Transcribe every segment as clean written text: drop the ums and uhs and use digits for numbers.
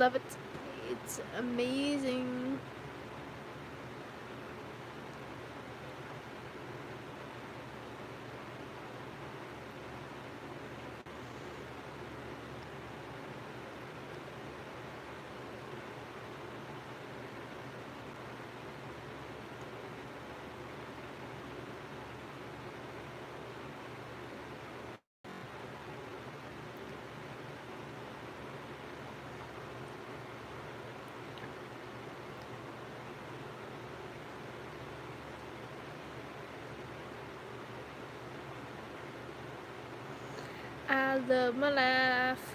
love it. It's amazing. I love my life.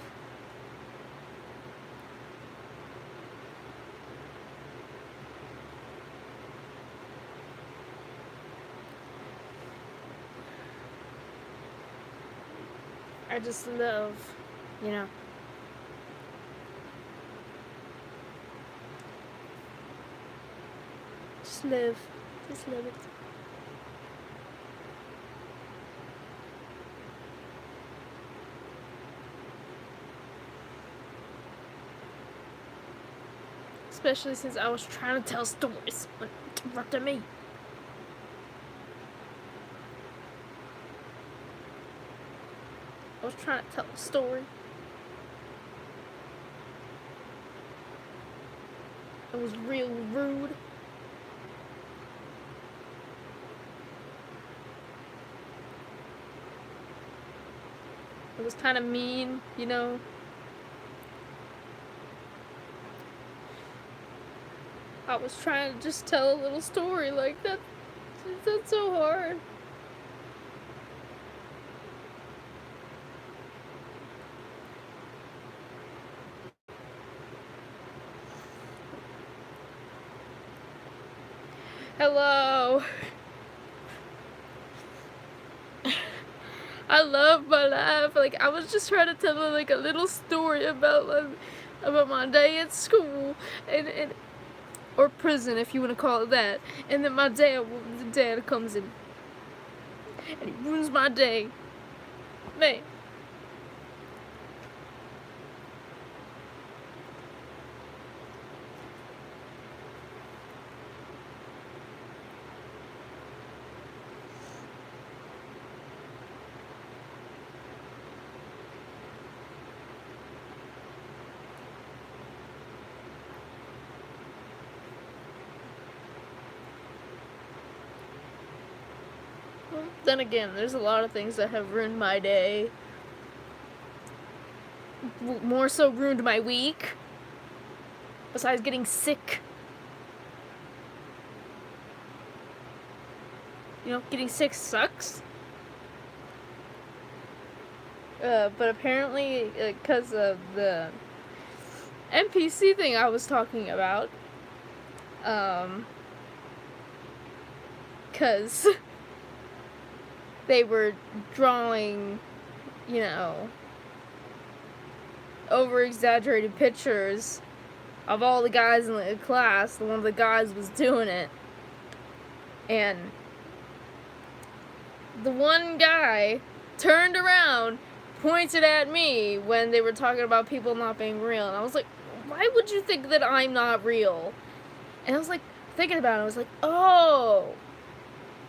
I just love, you know. Just love. Just love it. Especially since I was trying to tell stories when it interrupted me. I was trying to tell a story. It was real rude. It was kind of mean, you know. I was trying to just tell a little story like that. That's so hard. Hello. I love my life. Like, I was just trying to tell her like a little story about my day at school and or prison, if you want to call it that. And then my dad comes in and he ruins my day. Man. Then again, there's a lot of things that have ruined my day. More so ruined my week. Besides getting sick. You know, getting sick sucks. But apparently, because of the NPC thing I was talking about, because they were drawing, you know, over-exaggerated pictures of all the guys in the class. One of the guys was doing it, and the one guy turned around, pointed at me when they were talking about people not being real, and I was like, why would you think that I'm not real? And I was like, thinking about it, I was like, oh,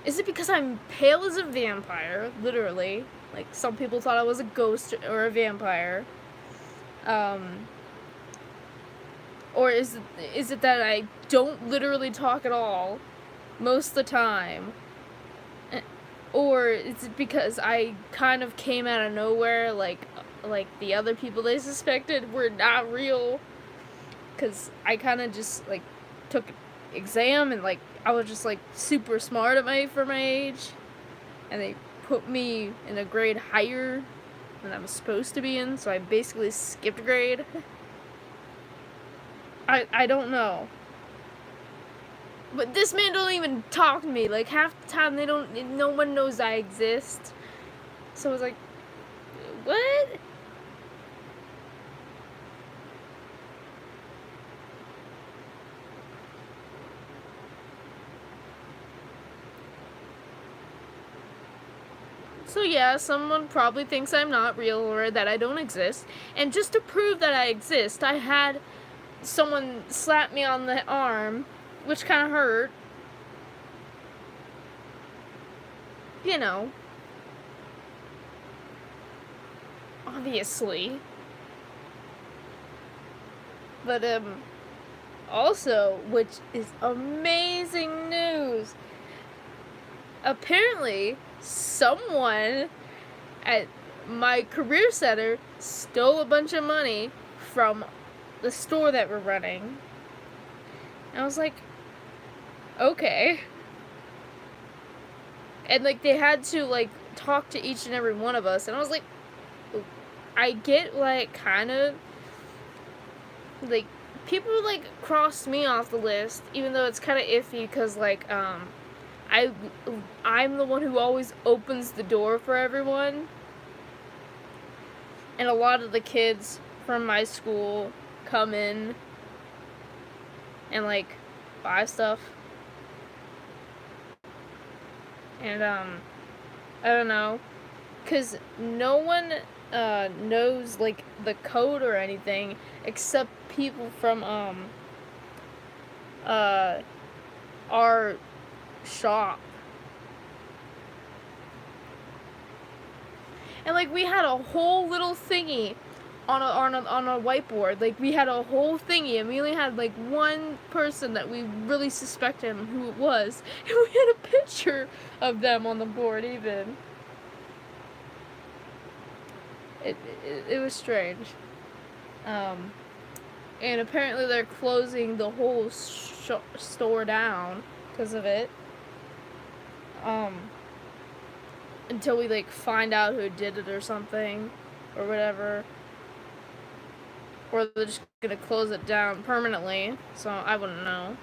is it because I'm pale as a vampire, literally? Like, some people thought I was a ghost or a vampire. Or is it that I don't literally talk at all most of the time? Or is it because I kind of came out of nowhere, like the other people they suspected were not real? Because I kind of just, like, took an exam and, like, I was just, like, super smart for my age. And they put me in a grade higher than I was supposed to be in, so I basically skipped a grade. I don't know. But this man don't even talk to me. Like, half the time no one knows I exist. So I was like, what? So yeah, someone probably thinks I'm not real or that I don't exist. And just to prove that I exist, I had someone slapped me on the arm, which kind of hurt. You know, obviously. But, also, which is amazing news, apparently someone at my career center stole a bunch of money from the store that we're running. And I was like, okay. And, like, they had to, like, talk to each and every one of us. And I was like, I get, like, kind of, like, people, like, crossed me off the list, even though it's kind of iffy, because, like, I'm the one who always opens the door for everyone. And a lot of the kids from my school come in and, like, buy stuff. And, I don't know. Because no one knows, like, the code or anything except people from, our shop. And, like, we had a whole little thingy on a whiteboard. Like, we had a whole thingy, and we only had, like, one person that we really suspected who it was. And we had a picture of them on the board, even. It was strange. And apparently they're closing the whole store down because of it. Until we, like, find out who did it or something, or whatever. Or they're just gonna close it down permanently, so I wouldn't know.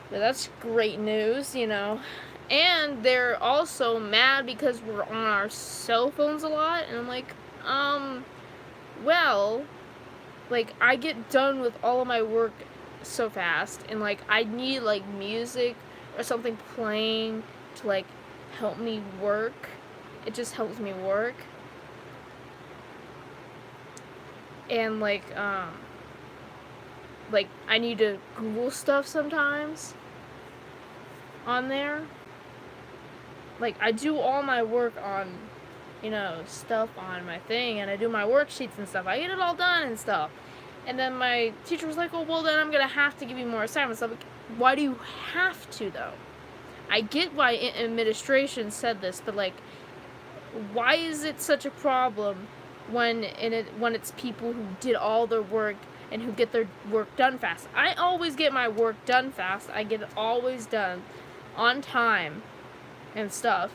But that's great news, you know. And they're also mad because we're on our cell phones a lot, and I'm like, well, like, I get done with all of my work so fast, and, like, I need, like, music or something playing to, like, help me work. It just helps me work. And, like, I need to Google stuff sometimes on there. Like, I do all my work on, you know, stuff on my thing, and I do my worksheets and stuff. I get it all done and stuff. And then my teacher was like, oh, well, then I'm going to have to give you more assignments. I'm like, why do you have to, though? I get why administration said this, but, like, why is it such a problem when it's people who did all their work and who get their work done fast? I always get my work done fast. I get it always done on time and stuff.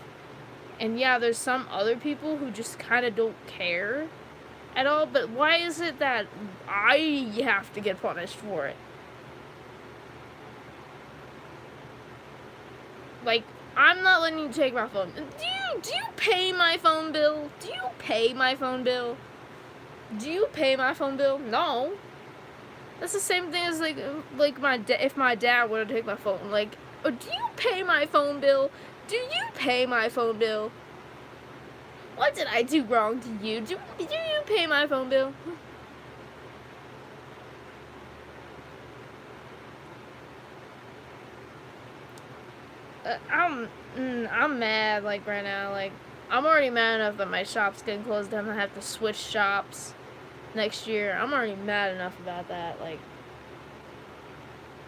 And yeah, there's some other people who just kind of don't care at all, but why is it that I have to get punished for it? Like, I'm not letting you take my phone. Do you pay my phone bill? Do you pay my phone bill? Do you pay my phone bill? No. That's the same thing as, like if my dad were to take my phone. Like, oh, do you pay my phone bill? Do you pay my phone bill? What did I do wrong to you? Do you pay my phone bill? I'm mad, like, right now. Like, I'm already mad enough that my shop's getting closed down. I have to switch shops next year. I'm already mad enough about that. Like,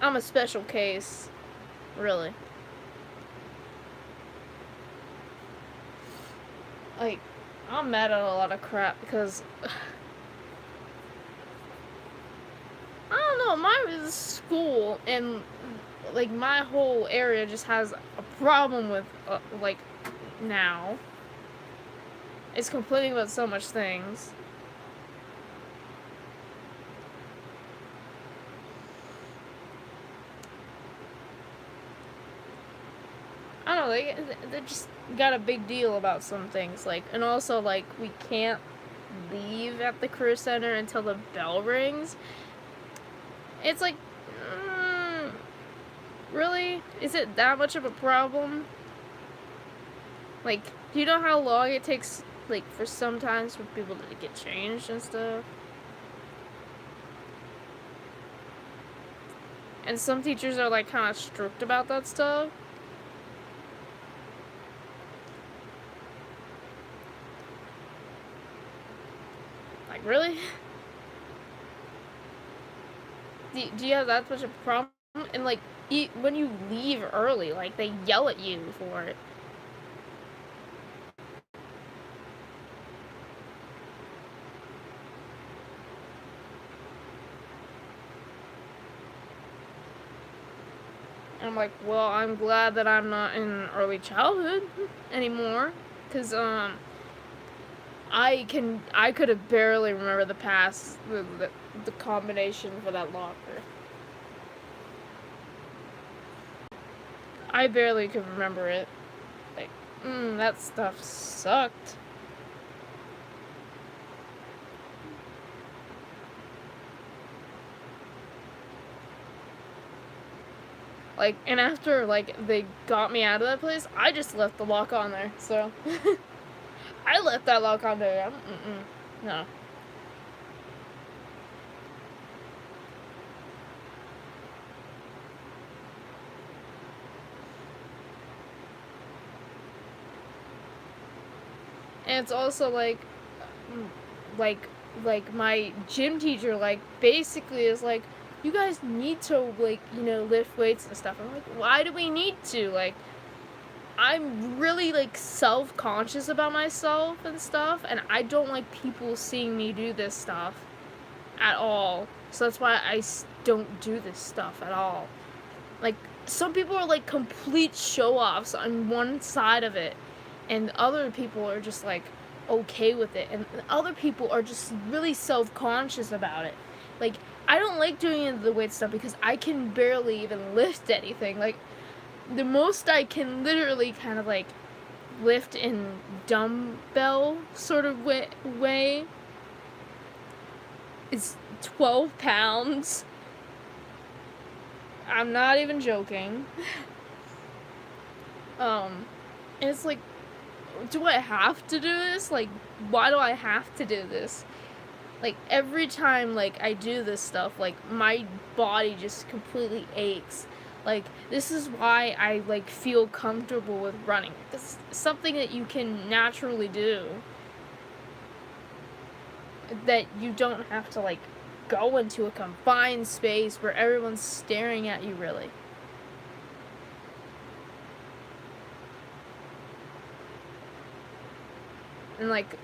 I'm a special case, really. Like, I'm mad at a lot of crap because I don't know, my school and, like, my whole area just has a problem with, like, now. It's complaining about so much things. I don't know, they just got a big deal about some things, like, and also, like, we can't leave at the career center until the bell rings. It's like, really? Is it that much of a problem? Like, do you know how long it takes, like, for sometimes for people to get changed and stuff? And some teachers are, like, kind of strict about that stuff. Like, really? Do you have that much of a problem? And, like, when you leave early, like, they yell at you for it. And I'm like, well, I'm glad that I'm not in early childhood anymore. Because, I could have barely remember the combination for that locker. I barely could remember it. Like, that stuff sucked. Like, and after, like, they got me out of that place, I just left the lock on there, so. I left that lock on there. No. And it's also like my gym teacher, like, basically is like, you guys need to, like, lift weights and stuff. I'm like, why do we need to? Like, I'm really, like, self-conscious about myself and stuff, and I don't like people seeing me do this stuff at all. So that's why I don't do this stuff at all. Like, some people are, like, complete show-offs on one side of it, and other people are just, like, okay with it, and other people are just really self-conscious about it. Like, I don't like doing the weight stuff because I can barely even lift anything. Like, the most I can literally kind of, like, lift in dumbbell sort of way is 12 pounds. I'm not even joking. And it's like, do I have to do this? Like, why do I have to do this? Like, every time, like, I do this stuff, like, my body just completely aches. Like, this is why I, like, feel comfortable with running. It's something that you can naturally do. That you don't have to, like, go into a confined space where everyone's staring at you, really. And, like,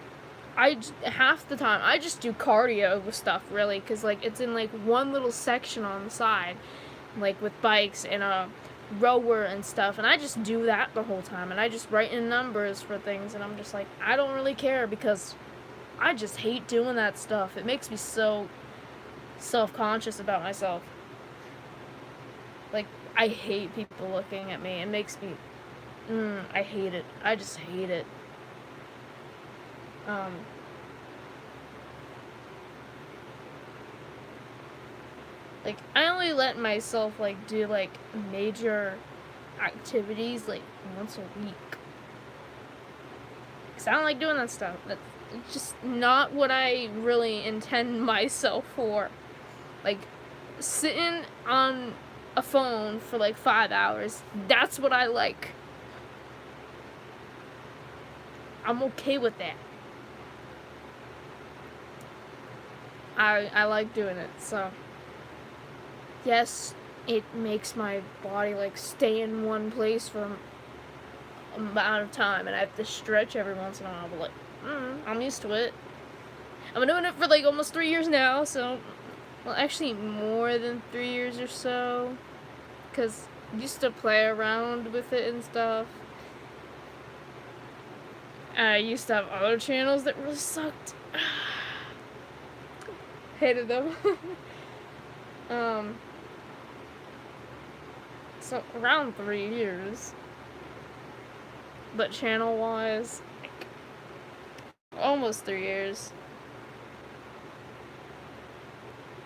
half the time, I just do cardio with stuff, really, because, like, it's in, like, one little section on the side, like, with bikes and a rower and stuff, and I just do that the whole time, and I just write in numbers for things, and I'm just like, I don't really care, because I just hate doing that stuff. It makes me so self-conscious about myself. Like, I hate people looking at me. It makes me, I hate it. I just hate it. Like, I only let myself, like, do, like, major activities, like, once a week. Because I don't like doing that stuff. That's just not what I really intend myself for. Like, sitting on a phone for, like, 5 hours, that's what I like. I'm okay with that. I like doing it, so. Yes, it makes my body, like, stay in one place for an amount of time, and I have to stretch every once in a while, but, like, I'm used to it. I've been doing it for, like, almost 3 years now, so, well, actually more than 3 years or so, because I used to play around with it and stuff. And I used to have other channels that really sucked. Hated them. So, around 3 years. But channel-wise, like, almost 3 years.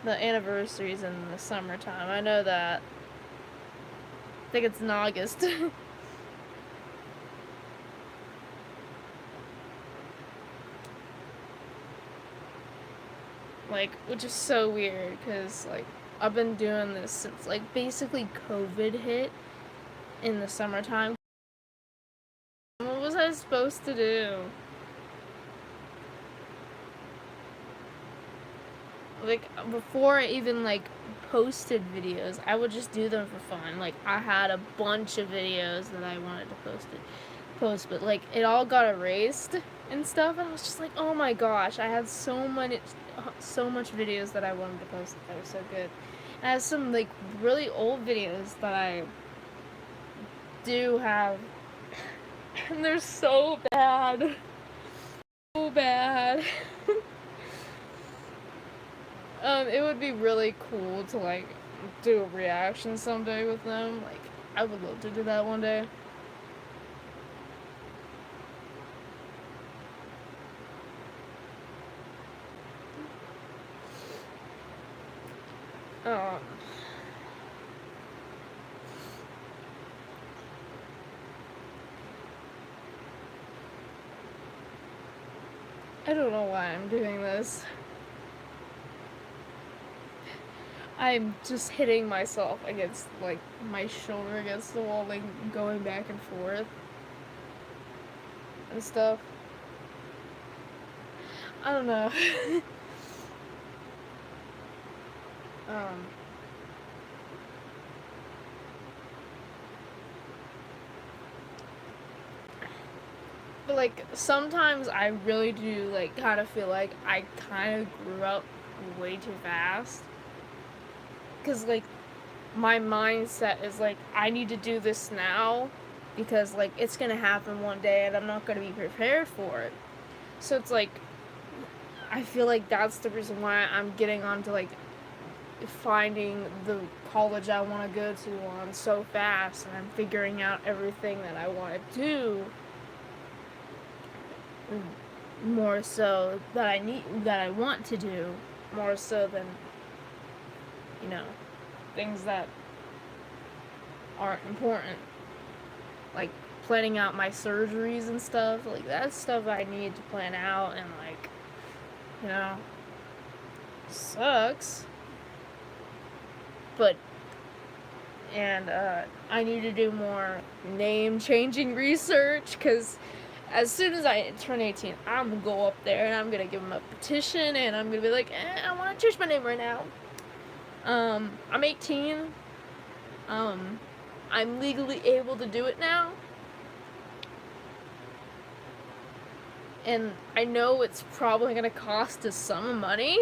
The anniversary's in the summertime, I know that. I think it's in August. Like, which is so weird, because, like, I've been doing this since, like, basically COVID hit in the summertime. What was I supposed to do? Like, before I even, like, posted videos, I would just do them for fun. Like, I had a bunch of videos that I wanted to post, but, like, it all got erased and stuff, and I was just like, oh my gosh, I had so much videos that I wanted to post that were so good. And I have some, like, really old videos that I do have, and they're so bad. So bad. It would be really cool to, like, do a reaction someday with them. Like, I would love to do that one day. Um, I don't know why I'm doing this. I'm just hitting myself against, like, my shoulder against the wall, like, going back and forth and stuff. I don't know. um, but, like, sometimes I really do, like, kind of feel like I kind of grew up way too fast. Because, like, my mindset is, like, I need to do this now because, like, it's gonna happen one day and I'm not gonna be prepared for it. So it's, like, I feel like that's the reason why I'm getting onto, like, finding the college I want to go to on so fast, and I'm figuring out everything that I want to do more so that I want to do more so than, you know, things that aren't important, like planning out my surgeries and stuff. Like, that's stuff I need to plan out, and, like, you know, sucks, but I need to do more name changing research, because as soon as I turn 18, I'm gonna go up there and I'm gonna give them a petition, and I'm gonna be like, I want to change my name right now. I'm 18. I'm legally able to do it now. And I know it's probably gonna cost us some money.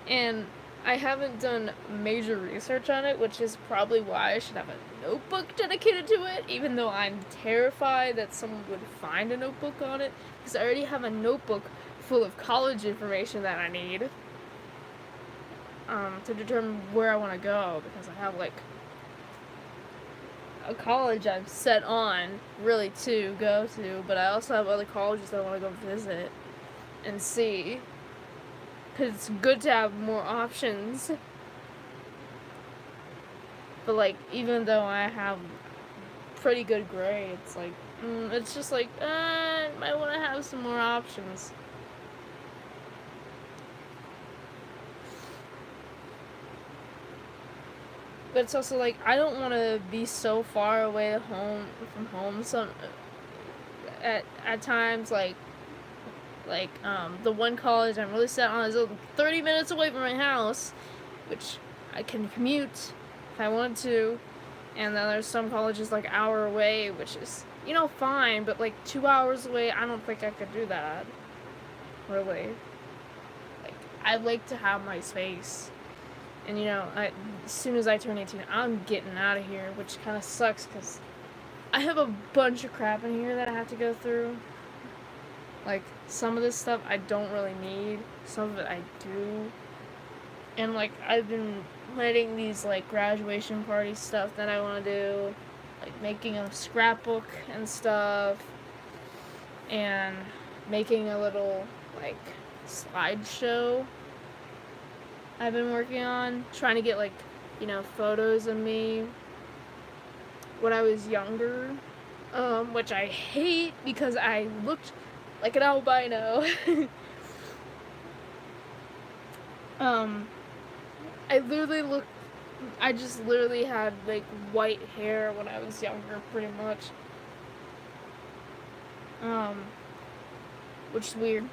And I haven't done major research on it, which is probably why I should have a notebook dedicated to it, even though I'm terrified that someone would find a notebook on it, because I already have a notebook full of college information that I need to determine where I want to go, because I have, like, a college I'm set on, really, to go to, but I also have other colleges that I want to go visit and see, because it's good to have more options. But, like, even though I have pretty good grades, like, it's just like, I might want to have some more options. But it's also like, I don't want to be so far away from home. At times, like the one college I'm really set on is 30 minutes away from my house, which I can commute if I want to. And then there's some colleges like an hour away, which is, fine, but like 2 hours away, I don't think I could do that. Really. Like, I'd like to have my space. And, as soon as I turn 18, I'm getting out of here, which kind of sucks, because I have a bunch of crap in here that I have to go through. Like, some of this stuff I don't really need, some of it I do. And, like, I've been planning these, like, graduation party stuff that I want to do, like making a scrapbook and stuff, and making a little, like, slideshow I've been working on, trying to get, like, photos of me when I was younger, which I hate because I looked like an albino. I literally look. I just literally had like white hair when I was younger, pretty much. Um, which is weird.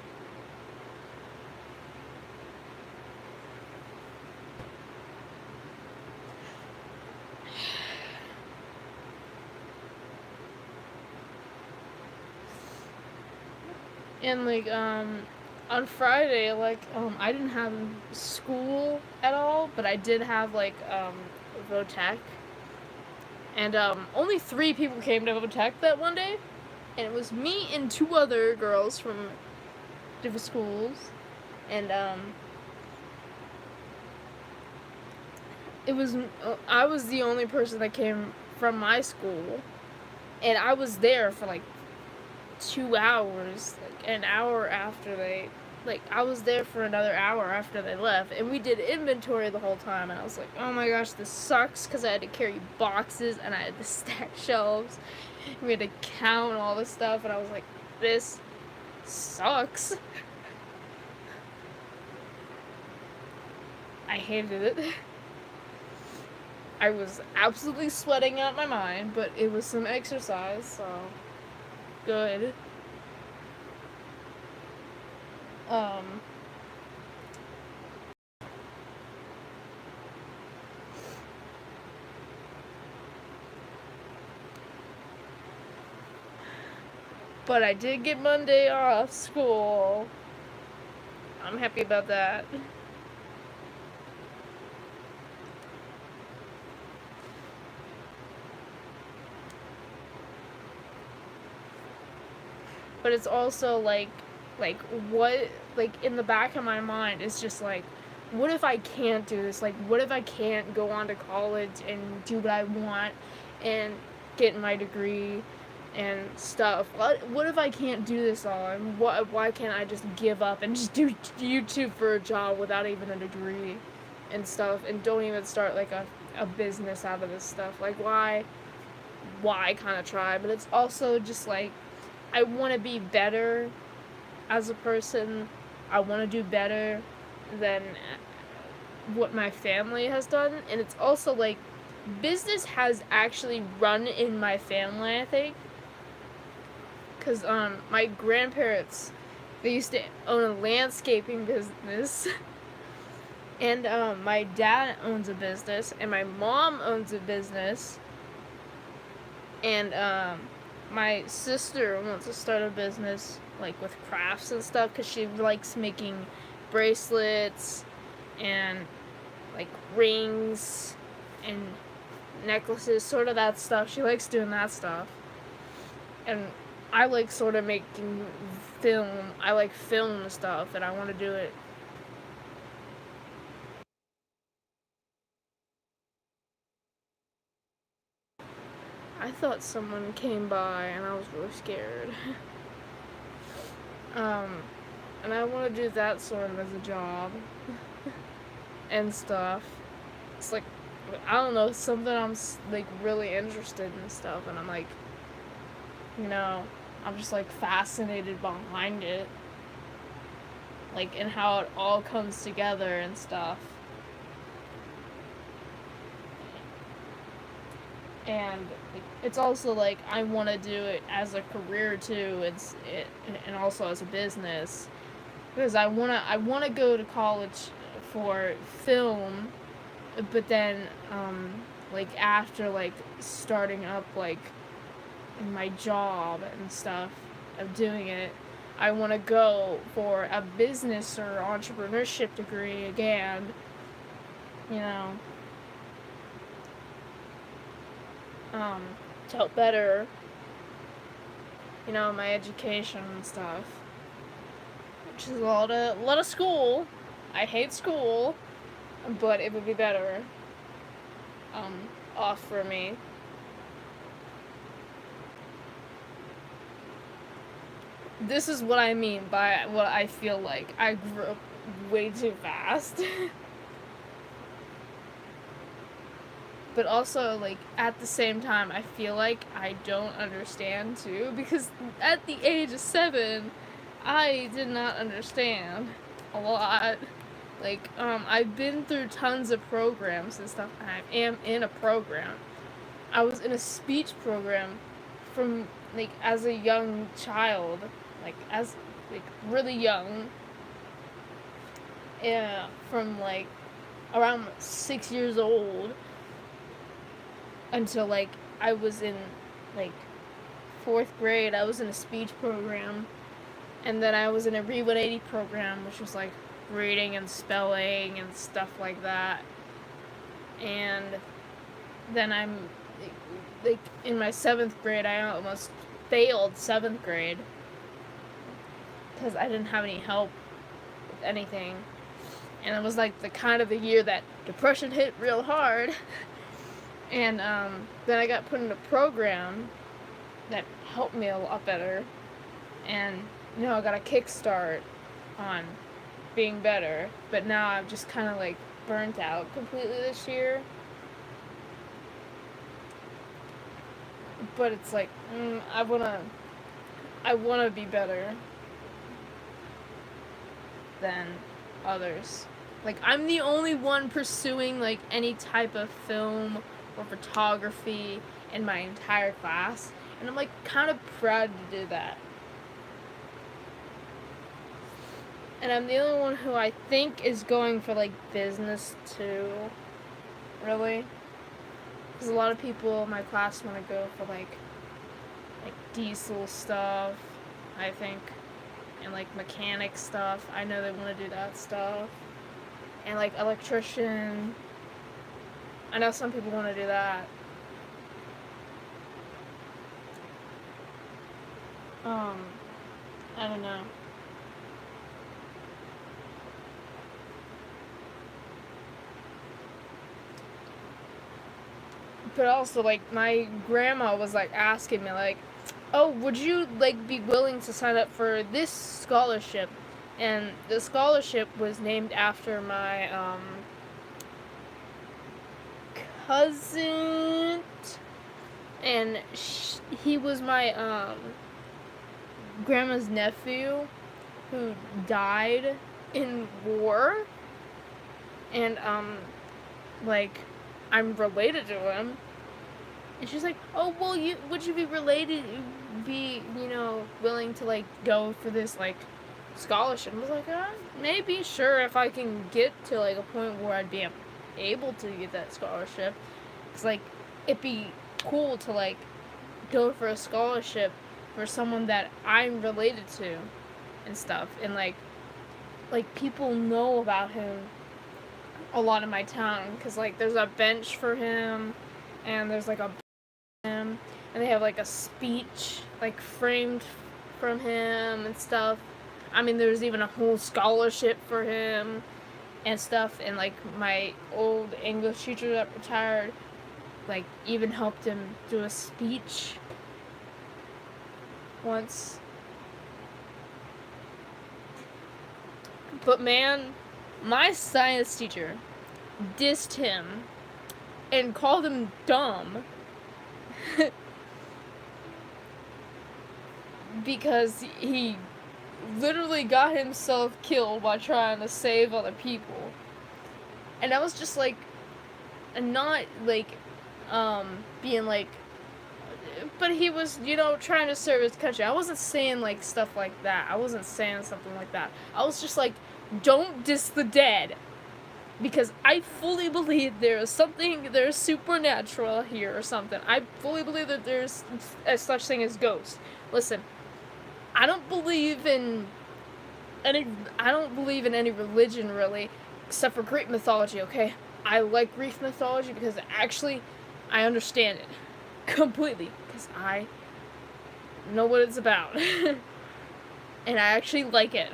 And like on Friday, like I didn't have school at all, but I did have like Votech, and only 3 people came to Votech that one day, and it was me and 2 other girls from different schools, and it was I was the only person that came from my school, and I was there for like 2 hours, like an hour after they, like I was there for another hour after they left, and we did inventory the whole time, and I was like, oh my gosh, this sucks, because I had to carry boxes, and I had to stack shelves, and we had to count all this stuff, and I was like, this sucks. I hated it. I was absolutely sweating out my mind, but it was some exercise, so good. Um, but I did get Monday off school. I'm happy about that. But it's also like what, like in the back of my mind it's just like, what if I can't do this? Like what if I can't go on to college and do what I want and get my degree and stuff? What if I can't do this all? And why can't I just give up and just do YouTube for a job without even a degree and stuff, and don't even start like a business out of this stuff? Like why kind of try? But it's also just like, I want to be better as a person. I want to do better than what my family has done. And it's also like, business has actually run in my family, I think. Because my grandparents, they used to own a landscaping business. And my dad owns a business, and my mom owns a business. And my sister wants to start a business like with crafts and stuff, because she likes making bracelets and like rings and necklaces, sort of that stuff. She likes doing that stuff. And I like sort of making film. I like film stuff, and I want to do it. I thought someone came by, and I was really scared. um, and I want to do that sort of as a job and stuff. It's like, I don't know, something I'm like really interested in stuff, and I'm like, you know, I'm just like fascinated behind it, like, and how it all comes together and stuff. And it's also like, I want to do it as a career too. And also as a business, because I want to go to college for film, but then like after like starting up like my job and stuff of doing it, I want to go for a business or entrepreneurship degree again, you know, um, to help better, you know, my education and stuff, which is a lot of school. I hate school, but it would be better um, off for me. This is what I mean by what I feel like I grew up way too fast. But also, like, at the same time, I feel like I don't understand too, because at the age of 7, I did not understand a lot. Like, I've been through tons of programs and stuff. I am in a program. I was in a speech program from, like, as a young child. Like, as, like, really young. Yeah, from, like, around 6 years old until, like, I was in, like, 4th grade. I was in a speech program. And then I was in a Re 180 program, which was, like, reading and spelling and stuff like that. And then I'm, like, in my 7th grade, I almost failed 7th grade because I didn't have any help with anything. And it was, like, the kind of the year that depression hit real hard. And then I got put in a program that helped me a lot better. And I got a kickstart on being better. But now I'm just kind of, like, burnt out completely this year. But it's like, I wanna be better than others. Like, I'm the only one pursuing, like, any type of film or photography in my entire class, and I'm, like, kind of proud to do that. And I'm the only one who I think is going for, like, business too, really. Because a lot of people in my class want to go for, like diesel stuff, I think, and, like, mechanic stuff. I know they want to do that stuff. And, like, electrician. I know some people want to do that. I don't know. But also, like, my grandma was, like, asking me, like, oh, would you, like, be willing to sign up for this scholarship? And the scholarship was named after my, cousin, and he was my, grandma's nephew who died in war, and, like, I'm related to him. And she's like, oh, well, would you be willing to, like, go for this, like, scholarship? I was like, maybe, sure, if I can get to, like, a point where I'd be able to get that scholarship. Because, like, it'd be cool to, like, go for a scholarship for someone that I'm related to and stuff. And, like, people know about him a lot in my town. Because, like, there's a bench for him, and there's, like, a him, and they have, like, a speech, like, framed from him and stuff. I mean, there's even a whole scholarship for him and stuff. And, like, my old English teacher that retired, like, even helped him do a speech once. But man, my science teacher dissed him and called him dumb because he literally got himself killed while trying to save other people. And I was just like, not like, being like, but he was, trying to serve his country. I wasn't saying, like, stuff like that. I wasn't saying something like that. I was just like, don't diss the dead. Because I fully believe there's supernatural here or something. I fully believe that there's a such thing as ghosts. Listen, I don't believe in any religion, really, except for Greek mythology, okay? I like Greek mythology because actually I understand it completely, because I know what it's about. And I actually like it.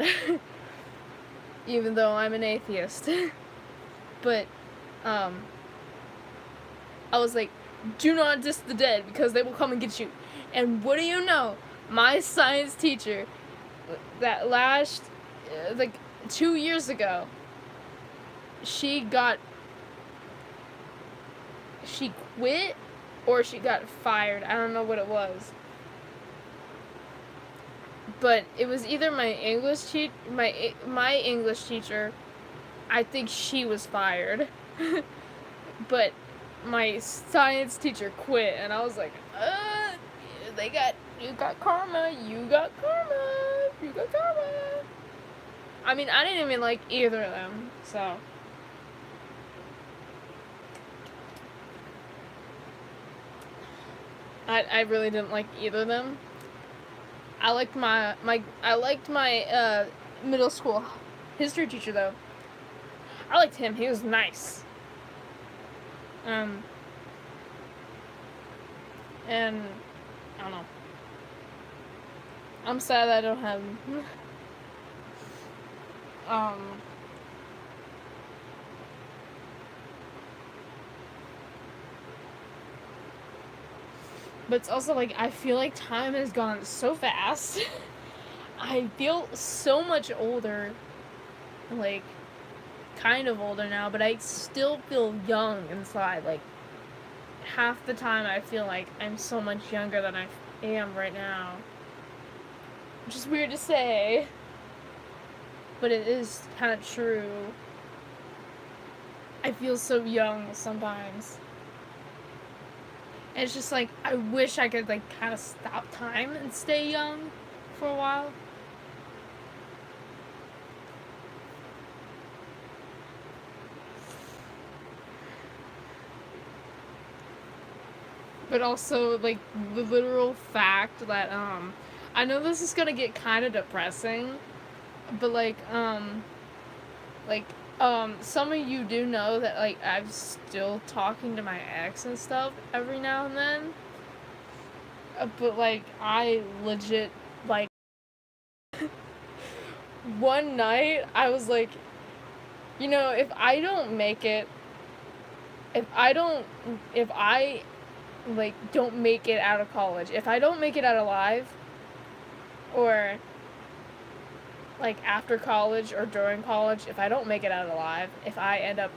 Even though I'm an atheist. But, I was like, do not diss the dead, because they will come and get you. And what do you know? My science teacher, that last, 2 years ago, she quit, or she got fired. I don't know what it was. But it was either my English teacher I think she was fired. But my science teacher quit, and I was like, you got karma, you got karma, you got karma. I mean, I didn't even like either of them, so. I really didn't like either of them. I liked my middle school history teacher though. I liked him. He was nice. And I don't know. I'm sad I don't have him. But it's also like I feel like time has gone so fast. I feel so much older, like kind of older now, but I still feel young inside. Like half the time I feel like I'm so much younger than I am right now. Which is weird to say, but it is kind of true. I feel so young sometimes. And it's just like, I wish I could like kind of stop time and stay young for a while. But also, like, the literal fact that, I know this is gonna get kind of depressing, but, some of you do know that, like, I'm still talking to my ex and stuff every now and then. But, like, I legit, like, one night, I was like, you know, if I, like, don't make it out of college, if I don't make it out alive, or, like, after college or during college, if I don't make it out alive, if I end up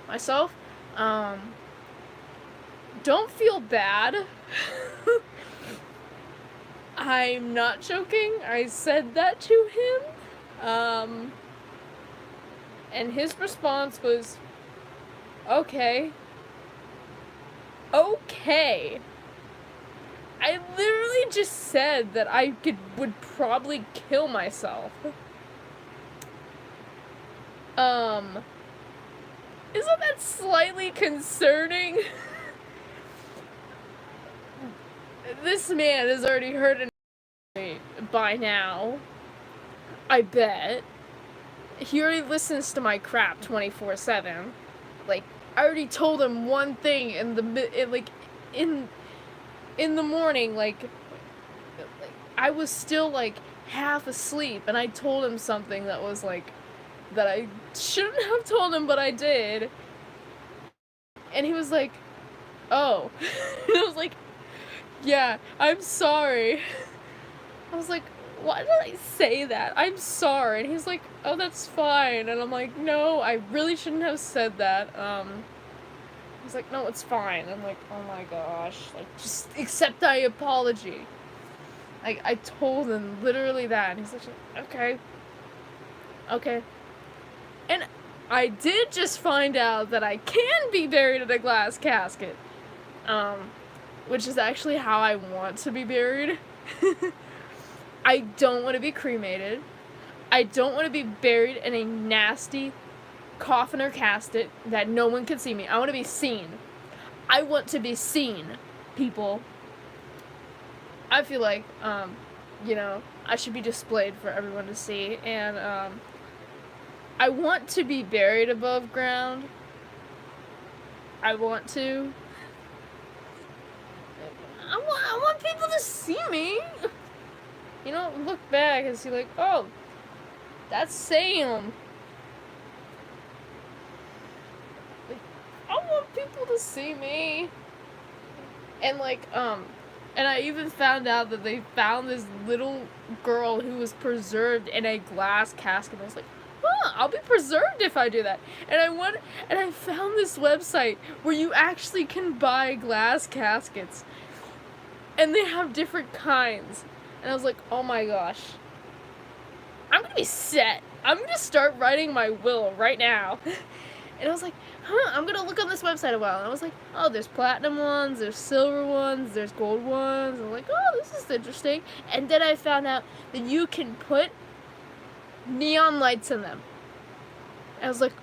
myself, don't feel bad. I'm not joking. I said that to him. And his response was, okay. Okay. I literally just said that I would probably kill myself. Isn't that slightly concerning? This man has already heard it by now. I bet. He already listens to my crap 24/7. Like, I already told him one thing in the morning, like I was still like half asleep, and I told him something that was like that I shouldn't have told him, but I did. And he was like, "Oh." And I was like, "Yeah, I'm sorry." I was like, "Why did I say that? I'm sorry." And he's like, "Oh, that's fine." And I'm like, "No, I really shouldn't have said that." He's like, "No, it's fine." I'm like, "Oh my gosh, like, just accept my apology." Like, I told him literally that, and he's like, okay. And I did just find out that I can be buried in a glass casket, which is actually how I want to be buried. I don't want to be cremated. I don't want to be buried in a nasty coffin or casket that no one can see me. I want to be seen. I want to be seen, people. I feel like, I should be displayed for everyone to see, and, I want to be buried above ground. I want to. I want people to see me. You know, look back and see, like, oh, that's Sam. Like, I want people to see me. And, like, and I even found out that they found this little girl who was preserved in a glass casket. I was like, huh, I'll be preserved if I do that. And I found this website where you actually can buy glass caskets. And they have different kinds. And I was like, oh my gosh. I'm gonna be set. I'm gonna start writing my will right now. And I was like, I'm gonna look on this website a while. And I was like, oh, there's platinum ones, there's silver ones, there's gold ones. I'm like, oh, this is interesting. And then I found out that you can put neon lights in them. And I was like,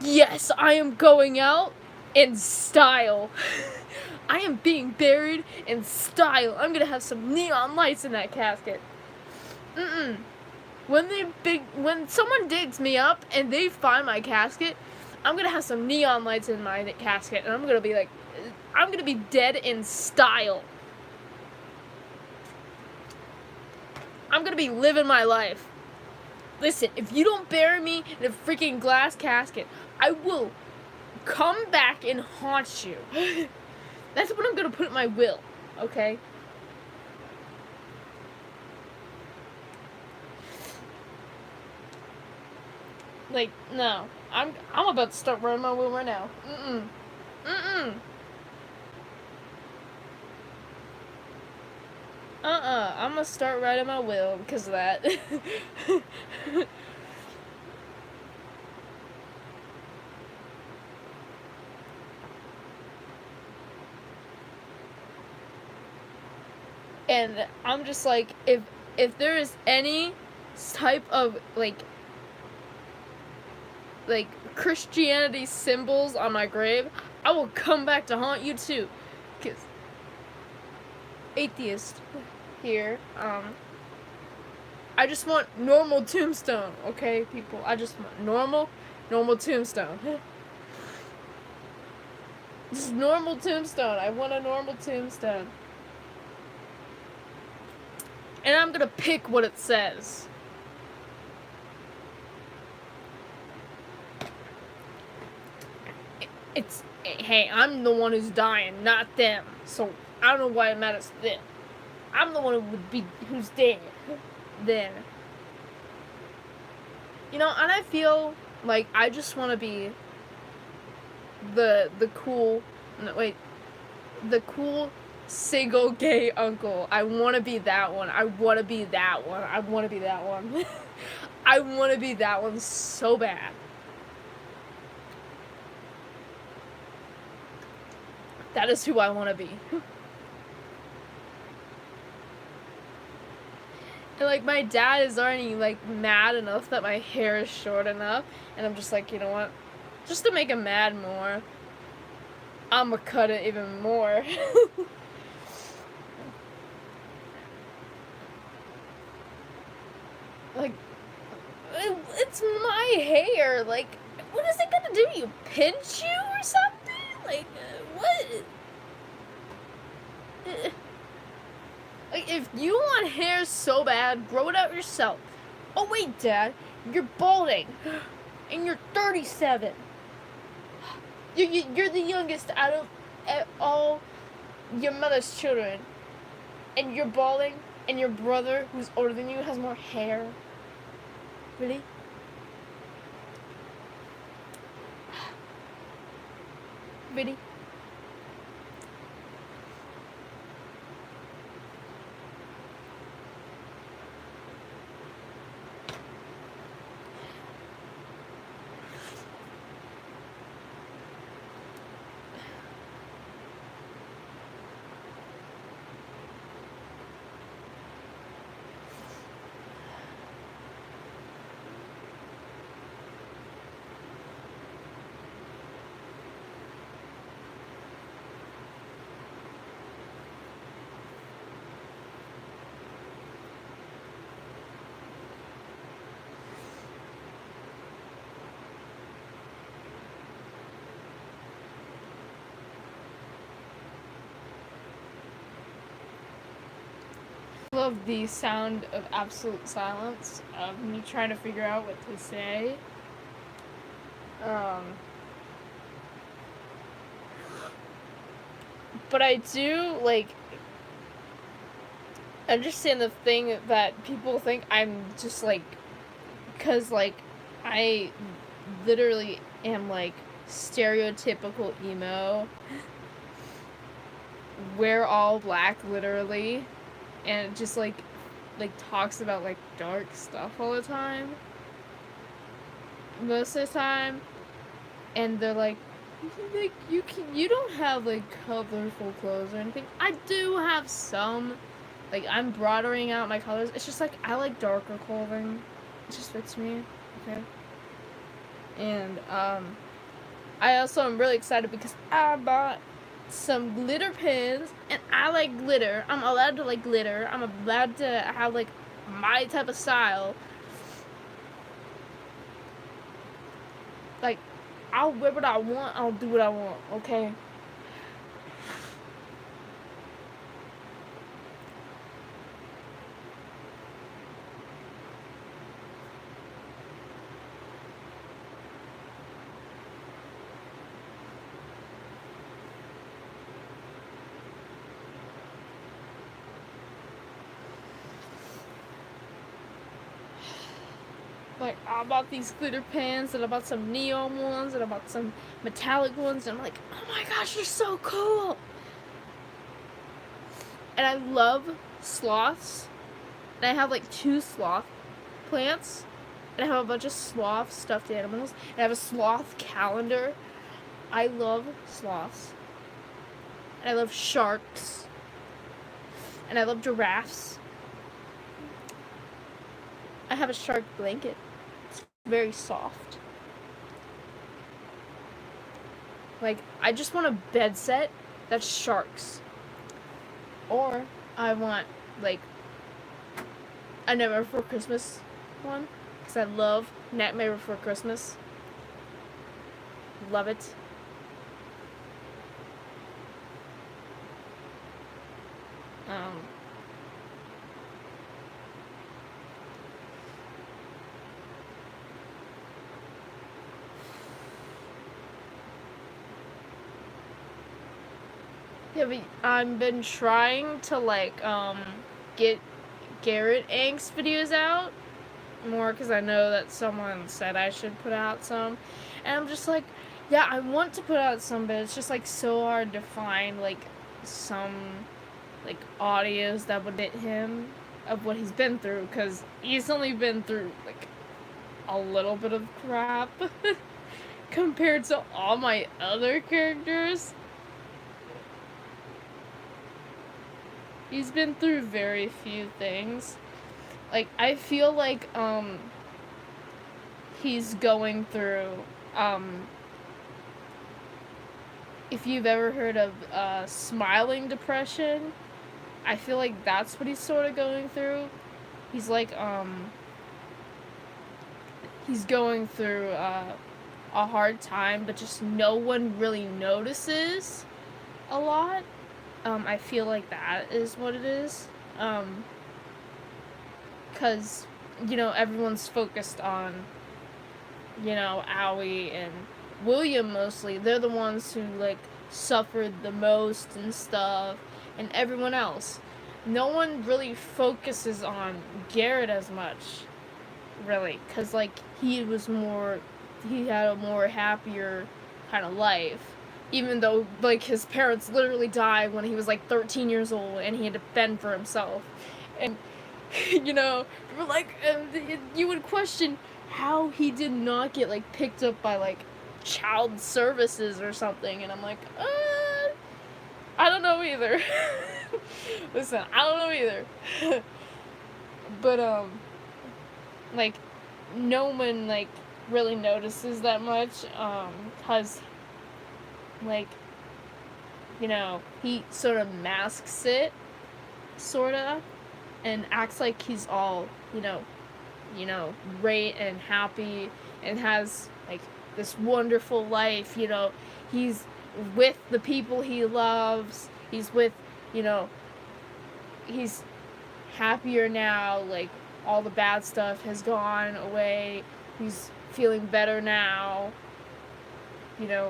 yes, I am going out in style. I am being buried in style. I'm gonna have some neon lights in that casket. When someone digs me up and they find my casket, I'm gonna have some neon lights in my casket, and I'm gonna be dead in style. I'm gonna be living my life. Listen, if you don't bury me in a freaking glass casket, I will come back and haunt you. That's what I'm gonna put in my will, okay? Like, no. I'm about to start writing my will right now. I'm gonna start writing my will because of that. And I'm just like, if there is any type of like Christianity symbols on my grave, I will come back to haunt you too. 'Cause atheist here, I just want normal tombstone, okay, people? I just want normal tombstone. Just normal tombstone. I want a normal tombstone. And I'm gonna pick what it says. Hey, I'm the one who's dying, not them. So I don't know why it matters to them. I'm the one who's dead. Then. You know, and I feel like I just want to be the cool single gay uncle. I want to be that one. I want to be that one. I want to be that one. I want to be that one so bad. That is who I want to be. And, like, my dad is already, like, mad enough that my hair is short enough. And I'm just like, you know what? Just to make him mad more, I'ma cut it even more. Like, it's my hair. Like, what is it gonna do? You pinch you or something? Like, what? Like, if you want hair so bad, grow it out yourself. Oh, wait, Dad, you're balding. And you're 37. You're the youngest out of all your mother's children. And you're balding, and your brother, who's older than you, has more hair. Really? Really? Love the sound of absolute silence, of me trying to figure out what to say. But I do, like, understand the thing that people think I'm just, like, because, like, I literally am, like, stereotypical emo. Wear all black, literally. And just, like, like talks about like dark stuff all the time. Most of the time, and they're like you don't have like colorful clothes or anything. I do have some. Like, I'm broadening out my colors. It's just like I like darker clothing. It just fits me. Okay. And I also am really excited because I bought some glitter pins, and I like glitter. I'm allowed to like glitter. I'm allowed to have like my type of style. Like, I'll wear what I want. I'll do what I want. Okay. Like, I bought these glitter pins, and I bought some neon ones, and I bought some metallic ones, and I'm like, oh my gosh, you're so cool! And I love sloths, and I have like 2 sloth plants, and I have a bunch of sloth stuffed animals, and I have a sloth calendar. I love sloths, and I love sharks, and I love giraffes. I have a shark blanket. Very soft. Like, I just want a bed set that's sharks. Or I want like a Nightmare Before Christmas one, because I love Nightmare Before Christmas. Love it. Um, Yeah, but I've been trying to like get Garrett Angst videos out more, because I know that someone said I should put out some, and I'm just like, yeah, I want to put out some, but it's just like so hard to find like some like audios that would fit him of what he's been through, because he's only been through like a little bit of crap compared to all my other characters. He's been through very few things. Like, I feel like, he's going through, if you've ever heard of, smiling depression, I feel like that's what he's sort of going through. He's like, he's going through, a hard time, but just no one really notices a lot. I feel like that is what it is. Because, everyone's focused on, Aoi and William mostly. They're the ones who, like, suffered the most and stuff, and everyone else. No one really focuses on Garrett as much, really, because, like, he had a more happier kind of life. Even though, like, his parents literally died when he was, like, 13 years old, and he had to fend for himself. And, like, you would question how he did not get, like, picked up by, like, child services or something. And I'm like, I don't know either. Listen, I don't know either. But, like, no one, like, really notices that much, because, like, he sort of masks it, sorta, and acts like he's all, great and happy, and has, like, this wonderful life, he's with the people he loves, he's with, he's happier now, like, all the bad stuff has gone away, he's feeling better now,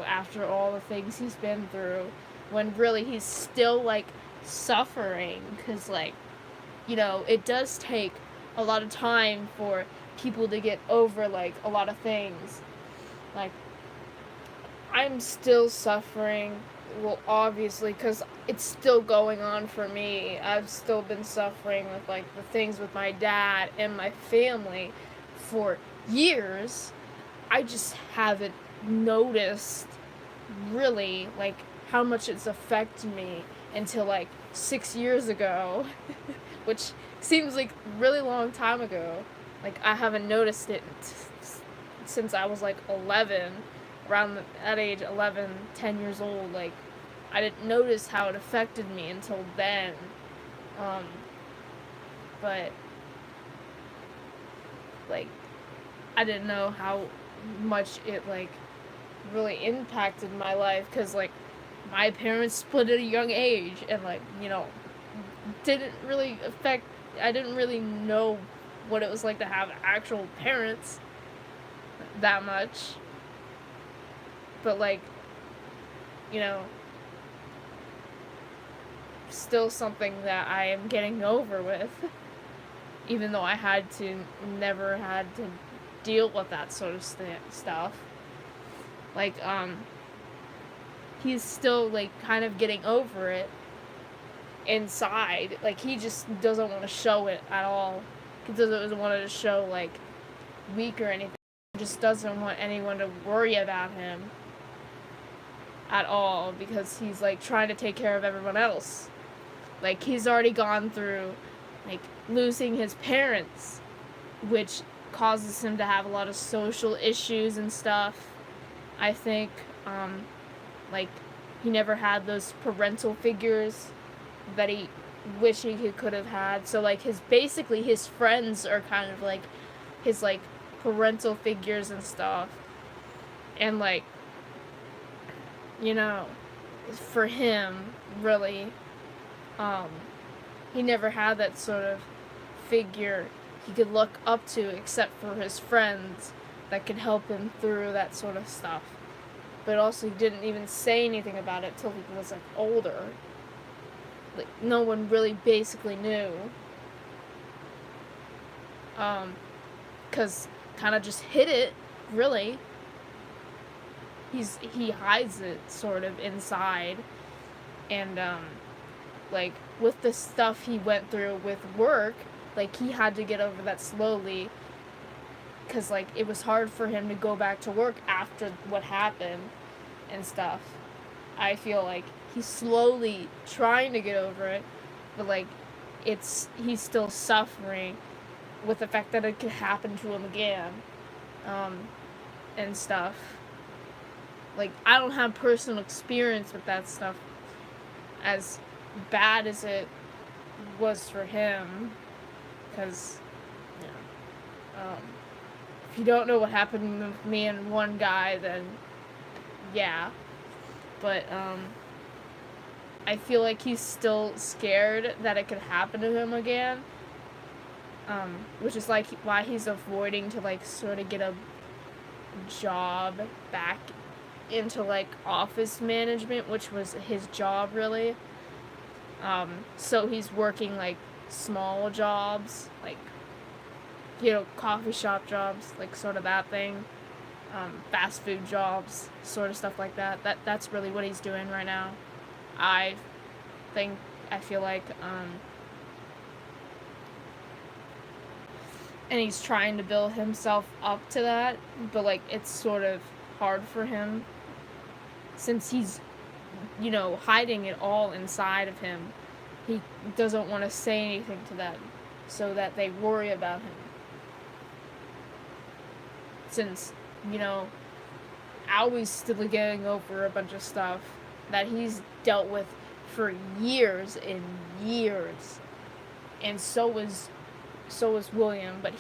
after all the things he's been through, when really he's still, like, suffering, because, like, it does take a lot of time for people to get over, like, a lot of things. Like, I'm still suffering well, obviously, because it's still going on for me. I've still been suffering with, like, the things with my dad and my family for years. I just haven't noticed, really, like, how much it's affected me until, like, 6 years ago, which seems like a really long time ago. Like, I haven't noticed it since I was, like, 11, around that age, 11, 10 years old. Like, I didn't notice how it affected me until then. Um, but, like, I didn't know how much it, like, really impacted my life, because, like, my parents split at a young age, and, like, didn't really affect, I didn't really know what it was like to have actual parents that much. But, like, you know, still something that I am getting over with, even though I never had to deal with that sort of stuff. Like, he's still, like, kind of getting over it inside. Like, he just doesn't want to show it at all. He doesn't want to show, like, weak or anything. He just doesn't want anyone to worry about him at all, because he's, like, trying to take care of everyone else. Like, he's already gone through, like, losing his parents, which causes him to have a lot of social issues and stuff. I think, like, he never had those parental figures that he wishing he could have had. So, like, basically his friends are kind of like his, like, parental figures and stuff. And, like, for him, really, he never had that sort of figure he could look up to, except for his friends that could help him through that sort of stuff. But also, he didn't even say anything about it till he was, like, older. Like, no one really basically knew. Cause kind of just hid it, really. He hides it sort of inside. And, like, with the stuff he went through with work, like, he had to get over that slowly, because, like, it was hard for him to go back to work after what happened and stuff. I feel like he's slowly trying to get over it, but, like, he's still suffering with the fact that it could happen to him again, and stuff. Like, I don't have personal experience with that stuff as bad as it was for him, because, if you don't know what happened with me and one guy, then yeah. But, I feel like he's still scared that it could happen to him again, which is, like, why he's avoiding to, like, sort of get a job back into, like, office management, which was his job, really. So he's working, like, small jobs, like, coffee shop jobs, like, sort of that thing, fast food jobs, sort of stuff like that. That's really what he's doing right now. I feel like, and he's trying to build himself up to that, but, like, it's sort of hard for him, since he's, hiding it all inside of him. He doesn't want to say anything to them, so that they worry about him. Since, Alway's still getting over a bunch of stuff that he's dealt with for years and years. And so is William, but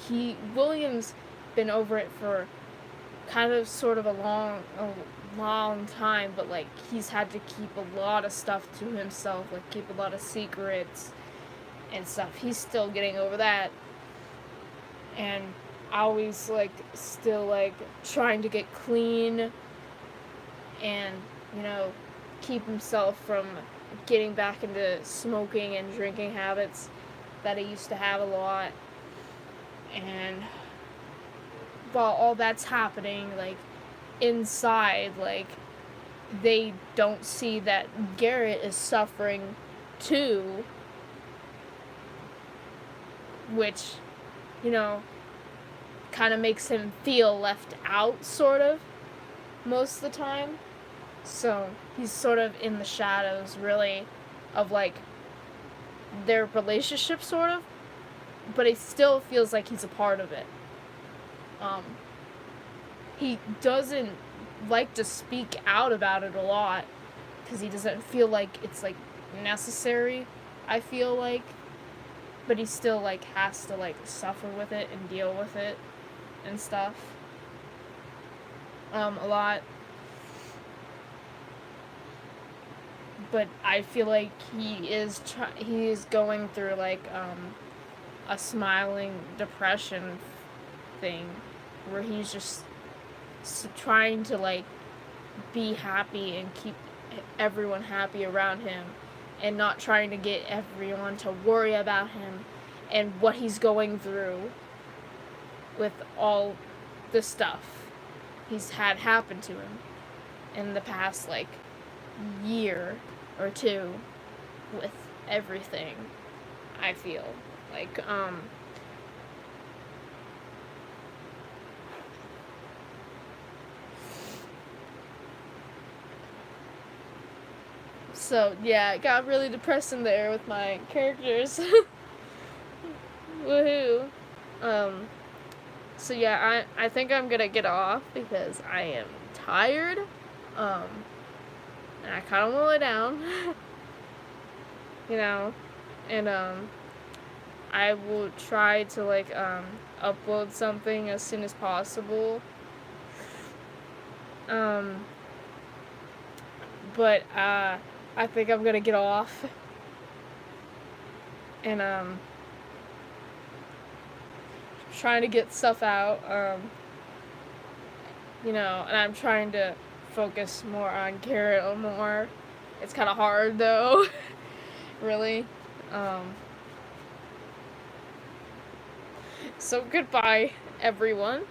William's been over it for kind of sort of a long time, but, like, he's had to keep a lot of stuff to himself, like, keep a lot of secrets and stuff. He's still getting over that, and always, like, still, like, trying to get clean and, keep himself from getting back into smoking and drinking habits that he used to have a lot. And while all that's happening, like, inside, like, they don't see that Garrett is suffering too, which, you know, kind of makes him feel left out, sort of, most of the time. So he's sort of in the shadows, really, of like their relationship, sort of, but he still feels like he's a part of it. He doesn't like to speak out about it a lot because he doesn't feel like it's like necessary, I feel like, but he still like has to like suffer with it and deal with it and stuff a lot. But I feel like he is going through like a smiling depression thing where he's just trying to like be happy and keep everyone happy around him and not trying to get everyone to worry about him and what he's going through with all the stuff he's had happen to him in the past like year or two with everything. I feel like so yeah, it got really depressing there with my characters. Woohoo. So yeah, I think I'm gonna get off because I am tired. And I kinda wanna lay down. You know. And I will try to like upload something as soon as possible. But I think I'm gonna get off. And trying to get stuff out. You know, and I'm trying to focus more on Garrett more. It's kind of hard though. Really. So goodbye, everyone.